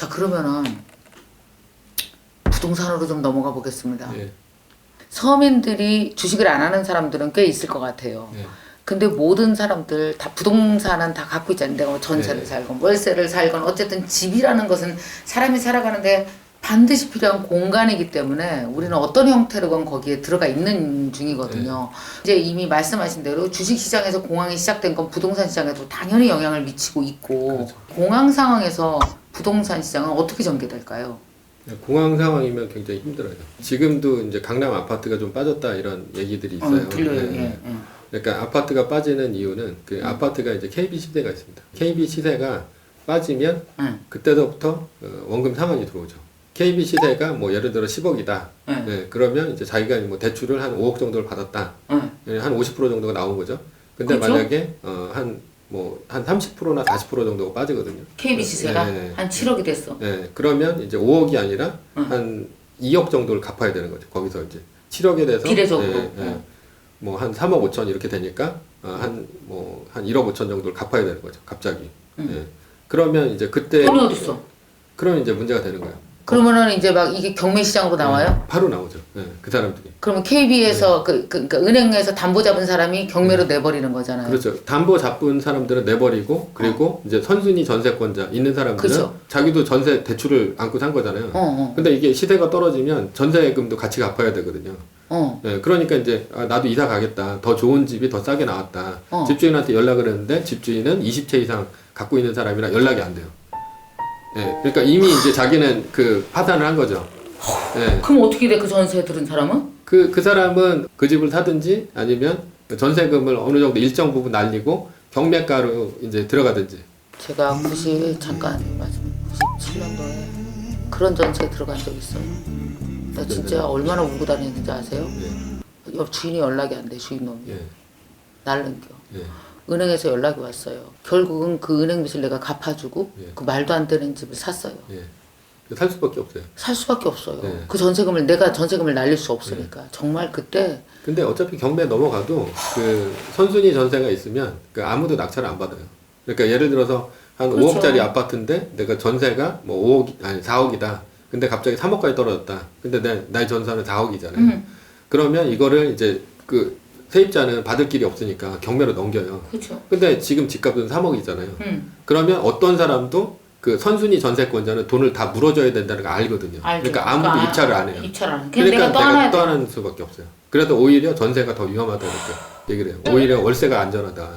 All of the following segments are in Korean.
자, 그러면은 부동산으로 좀 넘어가 보겠습니다. 예. 서민들이 주식을 안 하는 사람들은 꽤 있을 것 같아요. 예. 근데 모든 사람들 다 부동산은 다 갖고 있잖아요. 내가 뭐 전세를 네. 살건 월세를 살건 어쨌든 집이라는 것은 사람이 살아가는데 반드시 필요한 공간이기 때문에 우리는 어떤 형태로건 거기에 들어가 있는 중이거든요. 이제 이미 말씀하신 대로 주식시장에서 공황이 시작된 건 부동산 시장에도 당연히 영향을 미치고 있고 그렇죠. 공황 상황에서 부동산 시장은 어떻게 전개될까요? 공황 상황이면 굉장히 힘들어요. 지금도 이제 강남 아파트가 좀 빠졌다 이런 얘기들이 있어요. 들려요. 예. 예. 그러니까 아파트가 빠지는 이유는 그 아파트가 이제 KB 시세가 있습니다. KB 시세가 빠지면 그때부터 원금 상환이 들어오죠. KB 시세가 뭐 예를 들어 10억이다. 예, 그러면 이제 자기가 뭐 대출을 한 5억 정도를 받았다. 예, 한 50% 정도가 나온 거죠. 근데 그렇죠? 만약에 한 30%나 40% 정도가 빠지거든요. KB 시세가 한 7억이 됐어. 예, 그러면 이제 5억이 아니라 한 2억 정도를 갚아야 되는 거죠. 거기서 이제 7억에 대해서 비례적으로. 뭐 한 3억 5천 이렇게 되니까 한 1억 5천 정도를 갚아야 되는 거죠. 갑자기. 예. 그러면 이제 그때 돈이 어딨어? 그러면 이제 문제가 되는 거예요. 그러면은 이제 막 이게 경매 시장으로 나와요? 바로 나오죠. 예, 그 사람들이. 그러면 KB에서 그러니까 은행에서 담보 잡은 사람이 경매로 내버리는 거잖아요. 그렇죠. 담보 잡은 사람들은 내버리고 그리고 이제 선순위 전세권자 있는 사람들은 그렇죠. 자기도 전세 대출을 안고 산 거잖아요. 근데 이게 시세가 떨어지면 전세금도 같이 갚아야 되거든요. 네, 그러니까 이제 나도 이사 가겠다. 더 좋은 집이 더 싸게 나왔다. 집주인한테 연락을 했는데 집주인은 20채 이상 갖고 있는 사람이라 연락이 안 돼요. 네, 그러니까 이미 이제 자기는 그 파산을 한 거죠. 네. 그럼 어떻게 돼? 그 전세 들은 사람은? 그 사람은 그 집을 사든지 아니면 전세금을 어느 정도 일정 부분 날리고 경매가로 이제 들어가든지. 제가 잠깐 말씀 97년도에 그런 전세에 들어간 적 있어요. 나 진짜 얼마나 울고 다니는지 아세요? 예. 옆 주인이 연락이 안 돼, 주인놈이. 예. 날 넘겨. 예. 은행에서 연락이 왔어요. 결국은 그 은행 빚을 내가 갚아주고 그 말도 안 되는 집을 샀어요. 예. 살 수밖에 없어요. 살 수밖에 없어요. 네. 그 전세금을 내가 전세금을 날릴 수 없으니까 정말 그때 근데 어차피 경매 넘어가도 그 선순위 전세가 있으면 그 아무도 낙찰을 안 받아요. 그러니까 예를 들어서 한 그렇죠. 5억짜리 아파트인데 내가 전세가 뭐 5억 아니 4억이다. 근데 갑자기 3억까지 떨어졌다. 근데 나의 전세는 4억이잖아요. 그러면 이거를 이제 그 세입자는 받을 길이 없으니까 경매로 넘겨요. 그렇죠. 근데 지금 집값은 3억이잖아요. 그러면 어떤 사람도 그 선순위 전세권자는 돈을 다 물어줘야 된다는 걸 알거든요. 알죠. 그러니까 아무도 입찰을 안 해요. 입찰 안 해. 그냥 그러니까 내가 떠나야 돼. 떠나는 수밖에 없어요. 그래서 오히려 전세가 더 위험하다고 얘기를 해요. 오히려 월세가 안전하다.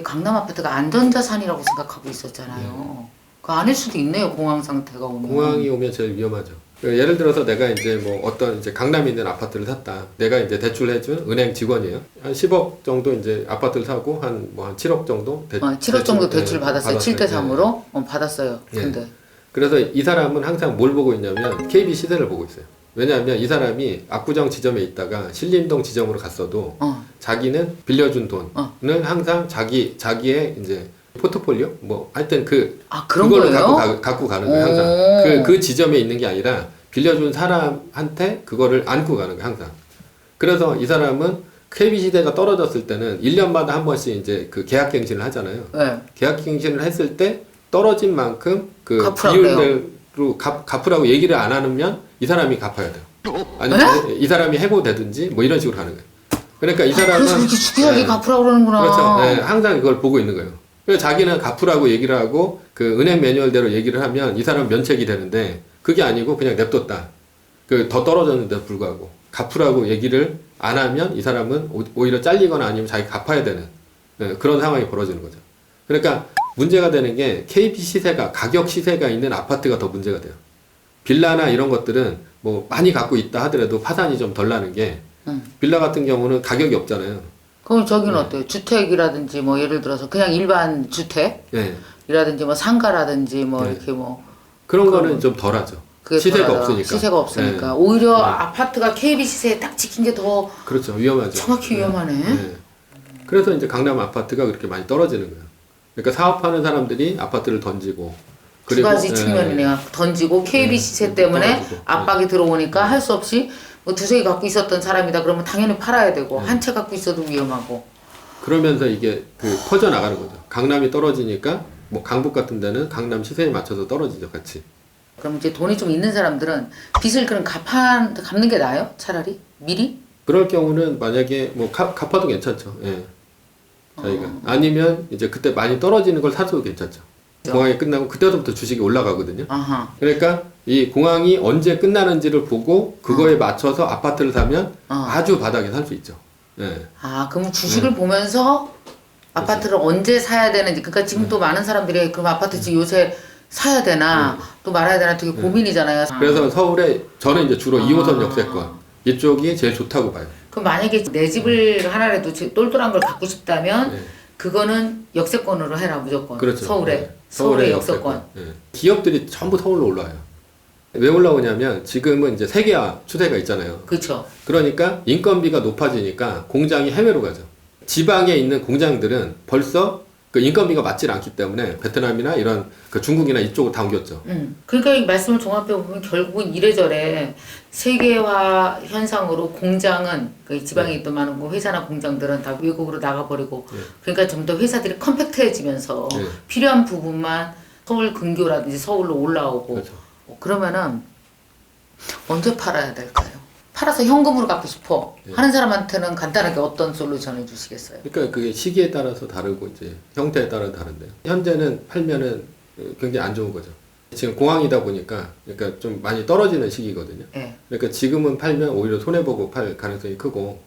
강남 아파트가 안전자산이라고 생각하고 있었잖아요. 그 아닐 수도 있네요. 공황 상태가 오면. 공항이 오면 제일 위험하죠. 예를 들어서 내가 이제 뭐 어떤 이제 강남에 있는 아파트를 샀다. 내가 이제 대출해준 은행 직원이에요. 한 10억 정도 이제 아파트를 사고 한 7억 정도 7억 정도 대출 받았어요. 받았어요. 7대 3으로 받았어요. 예. 근데 그래서 이 사람은 항상 뭘 보고 있냐면 KB 시세를 보고 있어요. 왜냐하면 이 사람이 압구정 지점에 있다가 신림동 지점으로 갔어도 자기는 빌려준 돈을 항상 자기의 이제 포트폴리오 뭐 하여튼 그런 그걸로 거예요? 갖고 가는 거예요. 항상 그 지점에 있는 게 아니라 빌려준 사람한테 그거를 안고 가는 거예요. 항상. 그래서 이 사람은 KB 시대가 떨어졌을 때는 1년마다 한 번씩 이제 그 계약갱신을 하잖아요. 네. 계약갱신을 했을 때 떨어진 만큼 그 갚으라고 비율대로 갚으라고 얘기를 안 하면 이 사람이 갚아야 돼요. 아니면 이 사람이 해고되든지 뭐 이런 식으로 가는 거예요. 그러니까 이 사람은 그래서 이렇게 주기하게 갚으라고 그러는구나. 그렇죠. 네, 항상 이걸 보고 있는 거예요. 그래서 자기는 갚으라고 얘기를 하고 그 은행 매뉴얼대로 얘기를 하면 이 사람은 면책이 되는데 그게 아니고 그냥 냅뒀다. 더 떨어졌는데도 불구하고 갚으라고 얘기를 안 하면 이 사람은 오히려 잘리거나 아니면 자기 갚아야 되는 그런 상황이 벌어지는 거죠. 그러니까 문제가 되는 게 KB 시세가 가격 시세가 있는 아파트가 더 문제가 돼요. 빌라나 이런 것들은 뭐 많이 갖고 있다 하더라도 파산이 좀 덜 나는 게 빌라 같은 경우는 가격이 없잖아요. 그럼 저기는 어때요? 주택이라든지 뭐 예를 들어서 그냥 일반 주택이라든지 뭐 상가라든지 뭐 이렇게 뭐 그런 거는 좀 덜하죠. 시세가 없으니까 오히려 아파트가 KB 시세에 딱 찍힌 게 더 그렇죠. 위험하죠. 정확히 위험하네. 그래서 이제 강남 아파트가 그렇게 많이 떨어지는 거예요. 그러니까 사업하는 사람들이 아파트를 던지고 두 가지 측면이네요. 던지고 KB 시세 때문에 떨어지고. 압박이 들어오니까 할 수 없이 뭐 두세 개 갖고 있었던 사람이다 그러면 당연히 팔아야 되고 한 채 갖고 있어도 위험하고. 그러면서 이게 퍼져 나가는 거죠. 강남이 떨어지니까 뭐 강북 같은 데는 강남 시세에 맞춰서 떨어지죠, 같이. 그럼 이제 돈이 좀 있는 사람들은 빚을 그럼 갚는 게 나아요? 차라리? 미리? 그럴 경우는 만약에 뭐 갚아도 괜찮죠. 예. 자기가 아니면 이제 그때 많이 떨어지는 걸 사도 괜찮죠. 공항이 끝나고 그때부터 주식이 올라가거든요. 아하. 그러니까 이 공항이 언제 끝나는지를 보고 그거에 맞춰서 아파트를 사면 아주 바닥에 살 수 있죠. 예. 아, 그럼 주식을 보면서 아파트를 언제 사야 되는지, 그러니까 지금 또 많은 사람들이 그럼 아파트 지금 요새 사야 되나 또 말아야 되나 되게 고민이잖아요. 그래서 서울에 저는 이제 주로 2호선 역세권 이쪽이 제일 좋다고 봐요. 그럼 만약에 내 집을 하나라도 똘똘한 걸 갖고 싶다면 네. 그거는 역세권으로 해라 무조건. 그렇죠. 서울에. 네. 서울의 역세권. 예. 기업들이 전부 서울로 올라와요. 왜 올라오냐면 지금은 이제 세계화 추세가 있잖아요. 그렇죠. 그러니까 인건비가 높아지니까 공장이 해외로 가죠. 지방에 있는 공장들은 벌써 그 인건비가 맞질 않기 때문에 베트남이나 이런 그 중국이나 이쪽으로 다 옮겼죠. 그러니까 이 말씀을 종합해 보면 결국은 이래저래 세계화 현상으로 공장은 그 지방에 있던 많은 회사나 공장들은 다 외국으로 나가버리고 그러니까 좀 더 회사들이 컴팩트해지면서 필요한 부분만 서울 근교라든지 서울로 올라오고 그렇죠. 그러면은 언제 팔아야 될까요? 팔아서 현금으로 갚고 싶어 하는 사람한테는 간단하게 어떤 솔루션을 주시겠어요? 그러니까 그게 시기에 따라서 다르고 이제 형태에 따라 다른데요. 현재는 팔면은 굉장히 안 좋은 거죠. 지금 공항이다 보니까 그러니까 좀 많이 떨어지는 시기거든요. 네. 그러니까 지금은 팔면 오히려 손해 보고 팔 가능성이 크고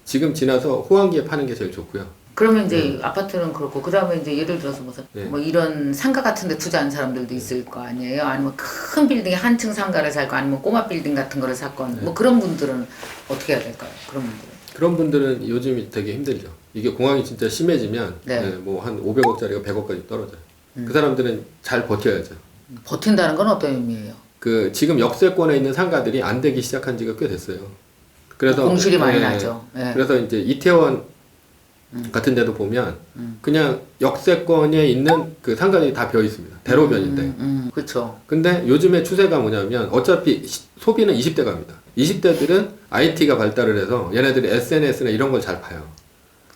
지금 지나서 후반기에 파는 게 제일 좋고요. 그러면 이제 아파트는 그렇고 그 다음에 이제 예를 들어서 무슨 뭐 이런 상가 같은 데 투자한 사람들도 있을 거 아니에요. 아니면 큰 빌딩에 한층 상가를 살고 아니면 꼬마 빌딩 같은 거를 샀건 뭐 그런 분들은 어떻게 해야 될까요? 그런 분들은. 그런 분들은 요즘이 되게 힘들죠. 이게 공항이 진짜 심해지면 뭐 한 500억짜리가 100억까지 떨어져요. 그 사람들은 잘 버텨야죠. 버틴다는 건 어떤 의미예요? 그 지금 역세권에 있는 상가들이 안 되기 시작한 지가 꽤 됐어요. 그래서 공실이 많이 나죠. 그래서 이제 이태원 같은 데도 보면 그냥 역세권에 있는 그 상가들이 다 비어 있습니다. 대로변인데. 그렇죠. 근데 요즘의 추세가 뭐냐면 어차피 소비는 20대 갑니다. 20대들은 IT가 발달을 해서 얘네들이 SNS나 이런 걸 잘 봐요.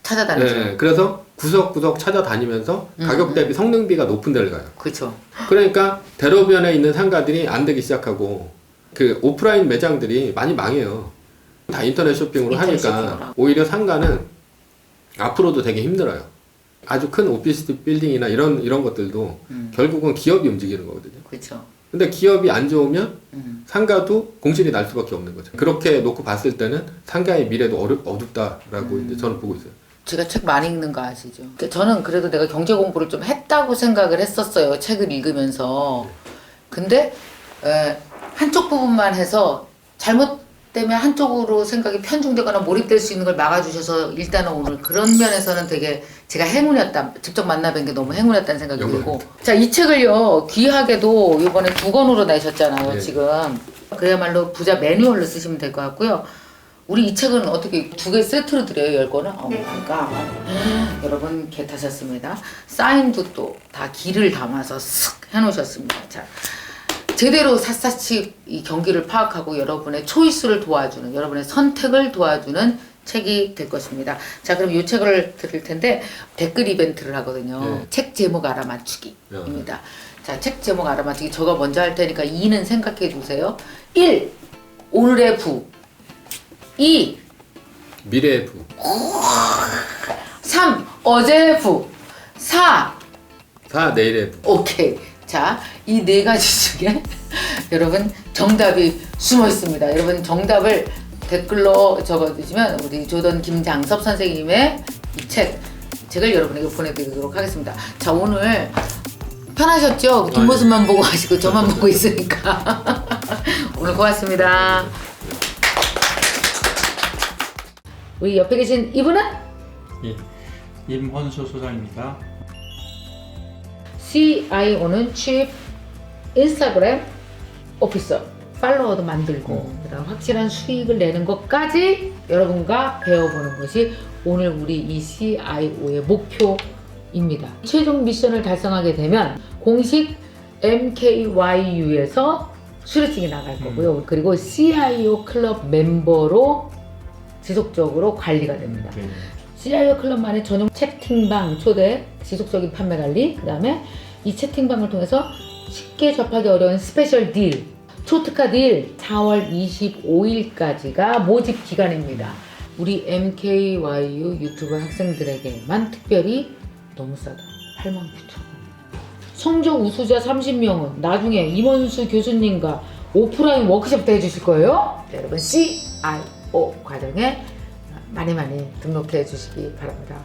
찾아다니죠. 네, 그래서 구석구석 찾아다니면서 가격 대비 성능비가 높은 데를 가요. 그렇죠. 그러니까 대로변에 있는 상가들이 안 되기 시작하고 그 오프라인 매장들이 많이 망해요. 다 인터넷 쇼핑으로 하니까 오히려 상가는 앞으로도 되게 힘들어요. 아주 큰 오피스 빌딩이나 이런 것들도 결국은 기업이 움직이는 거거든요. 그렇죠. 근데 기업이 안 좋으면 상가도 공실이 날 수밖에 없는 거죠. 그렇게 놓고 봤을 때는 상가의 미래도 어둡다라고 이제 저는 보고 있어요. 제가 책 많이 읽는 거 아시죠? 저는 그래도 내가 경제 공부를 좀 했다고 생각을 했었어요. 책을 읽으면서. 근데 한쪽 부분만 해서 잘못되면 한쪽으로 생각이 편중되거나 몰입될 수 있는 걸 막아주셔서 일단은 오늘 그런 면에서는 되게 제가 행운이었다. 직접 만나뵌 게 너무 행운이었다는 생각이 들고. 자, 이 책을요. 귀하게도 이번에 2권으로 내셨잖아요. 지금. 그야말로 부자 매뉴얼로 쓰시면 될 것 같고요. 우리 이 책은 어떻게 2개 세트로 드려요? 10권을? 그러니까 여러분 개 타셨습니다. 사인도 또 다 기를 담아서 쓱 해놓으셨습니다. 자, 제대로 샅샅이 이 경기를 파악하고 여러분의 초이스를 도와주는, 여러분의 선택을 도와주는 책이 될 것입니다. 자, 그럼 이 책을 드릴 텐데 댓글 이벤트를 하거든요. 책 제목 알아맞추기입니다. 자, 책 제목 알아맞추기 저가 먼저 할 테니까 2는 생각해 주세요. 1. 오늘의 부. 2. 미래의 부. 3. 어제의 부. 4. 내일의 부. 오케이. 자, 이 4가지 중에 여러분 정답이 숨어 있습니다. 여러분 정답을 댓글로 적어주시면 우리 조던 김장섭 선생님의 이 책을 여러분에게 보내드리도록 하겠습니다. 자, 오늘 편하셨죠? 뒷모습만 보고 하시고 저만 보고 있으니까. 오늘 고맙습니다. 우리 옆에 계신 이분은? 예, 임헌수 소장입니다. CIO는 Chief 인스타그램 오피서. 팔로워도 만들고 그다음 확실한 수익을 내는 것까지 여러분과 배워보는 것이 오늘 우리 이 CIO의 목표입니다. 최종 미션을 달성하게 되면 공식 MKYU에서 수료증이 나갈 거고요. 그리고 CIO 클럽 멤버로 지속적으로 관리가 됩니다. CIO 클럽만의 전용 채팅방 초대, 지속적인 판매 관리, 그 다음에 이 채팅방을 통해서 쉽게 접하기 어려운 스페셜 딜, 초특가 딜 4월 25일까지가 모집 기간입니다. 우리 MKYU 유튜브 학생들에게만 특별히 너무 싸다. 89,000원. 성적 우수자 30명은 나중에 임원수 교수님과 오프라인 워크숍 때 해주실 거예요. 자, 여러분 CIO 과정에 많이 등록해 주시기 바랍니다.